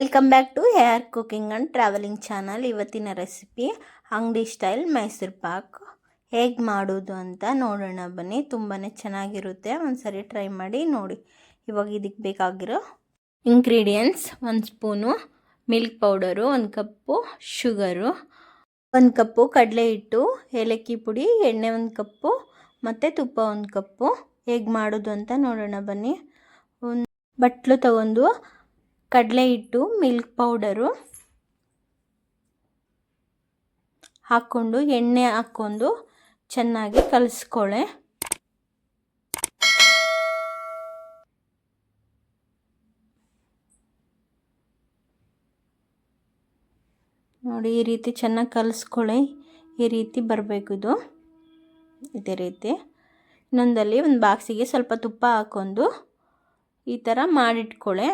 Welcome back to her cooking and traveling channel. ಇವತ್ತಿನ recipe ಅಂಗಡಿ style Mysore pak ಹೇಗೆ ಮಾಡೋದು ಅಂತ ನೋಡೋಣ ಬನ್ನಿ. ತುಂಬಾ ಚೆನ್ನಾಗಿರುತ್ತೆ, ಒಂದ್ಸರಿ ಟ್ರೈ ಮಾಡಿ ನೋಡಿ. ಇವಾಗ ಇದಕ್ಕೆ ಬೇಕಾಗಿರೋ ಇಂಗ್ರೀಡಿಯೆಂಟ್ಸ್: 1 ಸ್ಪೂನು ಮಿಲ್ಕ್ ಪೌಡರು, 1 ಕಪ್ಪು ಶುಗರು, 1 ಕಪ್ಪು ಕಡಲೆ ಹಿಟ್ಟು, ಏಲಕ್ಕಿ ಪುಡಿ, ಎಣ್ಣೆ 1 ಕಪ್ಪು ಮತ್ತು ತುಪ್ಪ 1 ಕಪ್ಪು. ಹೇಗೆ ಮಾಡೋದು ಅಂತ ನೋಡೋಣ ಬನ್ನಿ. ಒಂದು ಬಟ್ಲು ತಗೊಂಡು ಕಡಲೆ ಹಿಟ್ಟು, ಮಿಲ್ಕ್ ಪೌಡರು ಹಾಕ್ಕೊಂಡು ಎಣ್ಣೆ ಹಾಕ್ಕೊಂಡು ಚೆನ್ನಾಗಿ ಕಲಿಸ್ಕೊಳ್ಳಿ. ನೋಡಿ, ಈ ರೀತಿ ಚೆನ್ನಾಗಿ ಕಲಿಸ್ಕೊಳ್ಳಿ. ಈ ರೀತಿ ಬರಬೇಕು ಇದು. ಇದೇ ರೀತಿ ಇನ್ನೊಂದಲ್ಲಿ ಒಂದು ಬಾಕ್ಸಿಗೆ ಸ್ವಲ್ಪ ತುಪ್ಪ ಹಾಕ್ಕೊಂಡು ಈ ಥರ ಮಾಡಿಟ್ಕೊಳ್ಳಿ.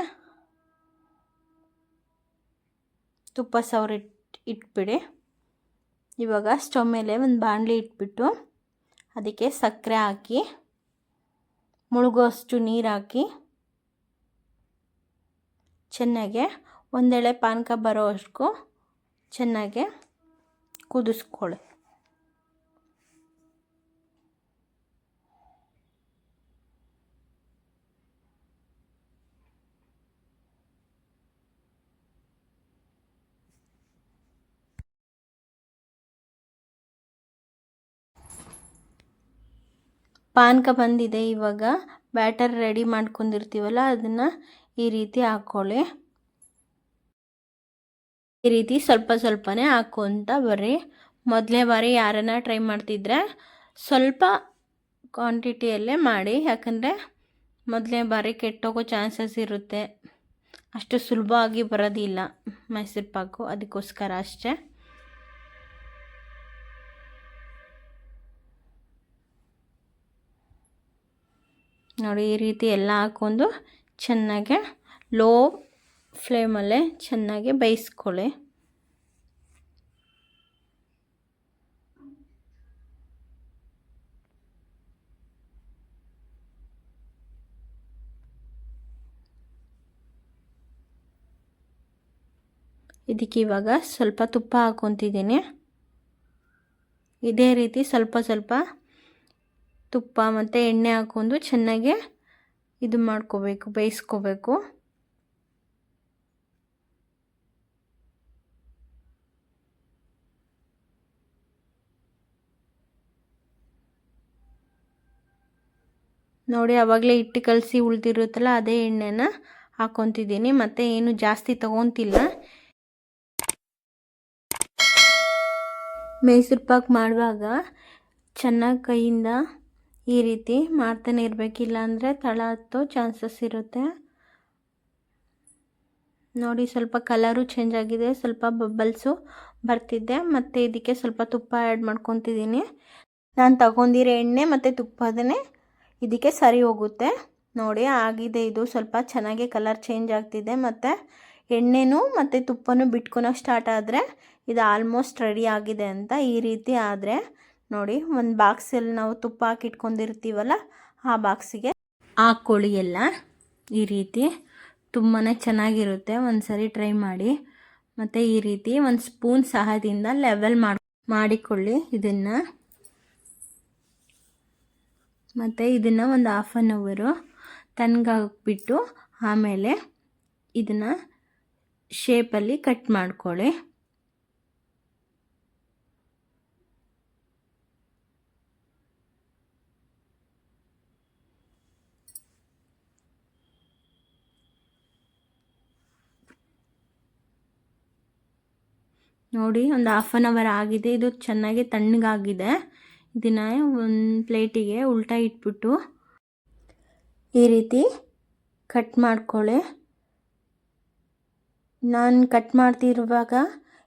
ತುಪ್ಪ ಸವರಿ ಇಟ್ಬಿಡಿ. ಇವಾಗ ಸ್ಟವ್ ಮೇಲೆ ಒಂದು ಬಾಣಲಿ ಇಟ್ಬಿಟ್ಟು ಅದಕ್ಕೆ ಸಕ್ಕರೆ ಹಾಕಿ, ಮುಳುಗೋಷ್ಟು ನೀರು ಹಾಕಿ ಚೆನ್ನಾಗೆ ಒಂದೆಳೆ ಪಾನಕ ಬರೋವರೆಗೂ ಚೆನ್ನಾಗೆ ಕುದಿಸ್ಕೊಳ್ಳಿ. ಪಾನಕ ಬಂದಿದೆ. ಇವಾಗ ಬ್ಯಾಟರ್ ರೆಡಿ ಮಾಡ್ಕೊಂಡಿರ್ತೀವಲ್ಲ ಅದನ್ನು ಈ ರೀತಿ ಹಾಕ್ಕೊಳ್ಳಿ. ಈ ರೀತಿ ಸ್ವಲ್ಪ ಸ್ವಲ್ಪನೇ ಹಾಕ್ಕೊತ ಬರ್ರಿ. ಮೊದಲನೇ ಬಾರಿ ಯಾರನ್ನ ಟ್ರೈ ಮಾಡ್ತಿದ್ರೆ ಸ್ವಲ್ಪ ಕ್ವಾಂಟಿಟಿಯಲ್ಲೇ ಮಾಡಿ, ಯಾಕಂದರೆ ಮೊದಲನೇ ಬಾರಿ ಕೆಟ್ಟೋಗೋ ಚಾನ್ಸಸ್ ಇರುತ್ತೆ. ಅಷ್ಟು ಸುಲಭವಾಗಿ ಬರೋದಿಲ್ಲ ಮೈಸೂರು ಪಾಕು, ಅದಕ್ಕೋಸ್ಕರ ಅಷ್ಟೇ. ನೋಡಿ, ಈ ರೀತಿ ಎಲ್ಲ ಹಾಕ್ಕೊಂಡು ಚೆನ್ನಾಗೆ ಲೋ ಫ್ಲೇಮಲ್ಲೇ ಚೆನ್ನಾಗಿ ಬೇಯಿಸ್ಕೊಳ್ಳಿ. ಇದಕ್ಕೆ ಇವಾಗ ಸ್ವಲ್ಪ ತುಪ್ಪ ಹಾಕ್ಕೊತಿದ್ದೀನಿ. ಇದೇ ರೀತಿ ಸ್ವಲ್ಪ ಸ್ವಲ್ಪ ತುಪ್ಪ ಮತ್ತು ಎಣ್ಣೆ ಹಾಕ್ಕೊಂಡು ಚೆನ್ನಾಗಿ ಇದು ಮಾಡ್ಕೋಬೇಕು, ಬೇಯಿಸ್ಕೋಬೇಕು. ನೋಡಿ, ಆವಾಗಲೇ ಹಿಟ್ಟು ಕಲಸಿ ಉಳಿದಿರುತ್ತಲ್ಲ ಅದೇ ಎಣ್ಣೆನ ಹಾಕ್ಕೊತಿದ್ದೀನಿ. ಮತ್ತು ಏನು ಜಾಸ್ತಿ ತಗೊತಿಲ್ಲ. ಮೈಸೂರು ಪಾಕ್ ಮಾಡುವಾಗ ಚೆನ್ನಾಗಿ ಕೈಯಿಂದ ಈ ರೀತಿ ಮಾಡ್ತಾನೆ ಇರಬೇಕಿಲ್ಲ ಅಂದರೆ ತಳ ಹತ್ತೋ ಚಾನ್ಸಸ್ ಇರುತ್ತೆ. ನೋಡಿ, ಸ್ವಲ್ಪ ಕಲರು ಚೇಂಜ್ ಆಗಿದೆ, ಸ್ವಲ್ಪ ಬಬಲ್ಸು ಬರ್ತಿದ್ದೆ. ಮತ್ತು ಇದಕ್ಕೆ ಸ್ವಲ್ಪ ತುಪ್ಪ ಆ್ಯಡ್ ಮಾಡ್ಕೊತಿದ್ದೀನಿ. ನಾನು ತಗೊಂಡಿರೋ ಎಣ್ಣೆ ಮತ್ತು ತುಪ್ಪದನ್ನೇ ಇದಕ್ಕೆ ಸರಿ ಹೋಗುತ್ತೆ. ನೋಡಿ, ಆಗಿದೆ. ಇದು ಸ್ವಲ್ಪ ಚೆನ್ನಾಗಿ ಕಲರ್ ಚೇಂಜ್ ಆಗ್ತಿದೆ. ಮತ್ತು ಎಣ್ಣೆನೂ ಮತ್ತು ತುಪ್ಪನೂ ಬಿಟ್ಕೊಳಕ್ಕೆ ಸ್ಟಾರ್ಟ್ ಆದರೆ ಇದು ಆಲ್ಮೋಸ್ಟ್ ರೆಡಿ ಆಗಿದೆ ಅಂತ. ಈ ರೀತಿ ಆದರೆ ನೋಡಿ, ಒಂದು ಬಾಕ್ಸಲ್ಲಿ ನಾವು ತುಪ್ಪ ಹಾಕಿಟ್ಕೊಂಡಿರ್ತೀವಲ್ಲ ಆ ಬಾಕ್ಸಿಗೆ ಹಾಕ್ಕೊಳ್ಳಿ ಎಲ್ಲ. ಈ ರೀತಿ ತುಂಬಾ ಚೆನ್ನಾಗಿರುತ್ತೆ, ಒಂದು ಸರಿ ಟ್ರೈ ಮಾಡಿ. ಮತ್ತು ಈ ರೀತಿ ಒಂದು ಸ್ಪೂನ್ ಸಹಾಯದಿಂದ ಲೆವೆಲ್ ಮಾಡಿಕೊಳ್ಳಿ ಇದನ್ನು. ಮತ್ತು ಇದನ್ನು ಒಂದು 1/2 ಅವರು ತಣ್ಣಗಾಕ್ಬಿಟ್ಟು ಆಮೇಲೆ ಇದನ್ನು ಶೇಪಲ್ಲಿ ಕಟ್ ಮಾಡ್ಕೊಳ್ಳಿ. ನೋಡಿ, ಒಂದು 1/2 ಅವರ್ ಆಗಿದೆ. ಇದು ಚೆನ್ನಾಗಿ ತಣ್ಣಗಾಗಿದೆ. ಇದನ್ನು ಒಂದು ಪ್ಲೇಟಿಗೆ ಉಲ್ಟಾ ಇಟ್ಬಿಟ್ಟು ಈ ರೀತಿ ಕಟ್ ಮಾಡ್ಕೊಳ್ಳಿ. ನಾನು ಕಟ್ ಮಾಡ್ತಿರುವಾಗ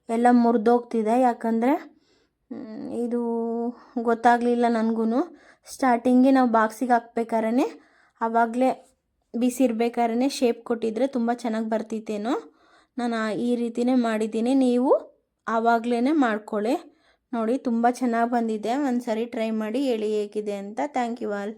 ಎಲ್ಲ ಮುರಿದೋಗ್ತಿದೆ, ಯಾಕಂದರೆ ಇದು ಗೊತ್ತಾಗಲಿಲ್ಲ ನನಗೂ. ಸ್ಟಾರ್ಟಿಂಗೆ ನಾವು ಬಾಕ್ಸಿಗೆ ಹಾಕ್ಬೇಕಾದ್ರೆ ಆವಾಗಲೇ ಬಿಸಿ ಇರಬೇಕಾದ್ರೆ ಶೇಪ್ ಕೊಟ್ಟಿದ್ರೆ ತುಂಬ ಚೆನ್ನಾಗಿ ಬರ್ತಿತ್ತೇನೋ. ನಾನು ಈ ರೀತಿಯೇ ಮಾಡಿದ್ದೀನಿ, ನೀವು ಆವಾಗಲೇ ಮಾಡ್ಕೊಳ್ಳಿ. ನೋಡಿ, ತುಂಬ ಚೆನ್ನಾಗಿ ಬಂದಿದೆ. ಒಂದು ಸರಿ ಟ್ರೈ ಮಾಡಿ ಹೇಳಿ ಹೇಗಿದೆ ಅಂತ. Thank you all.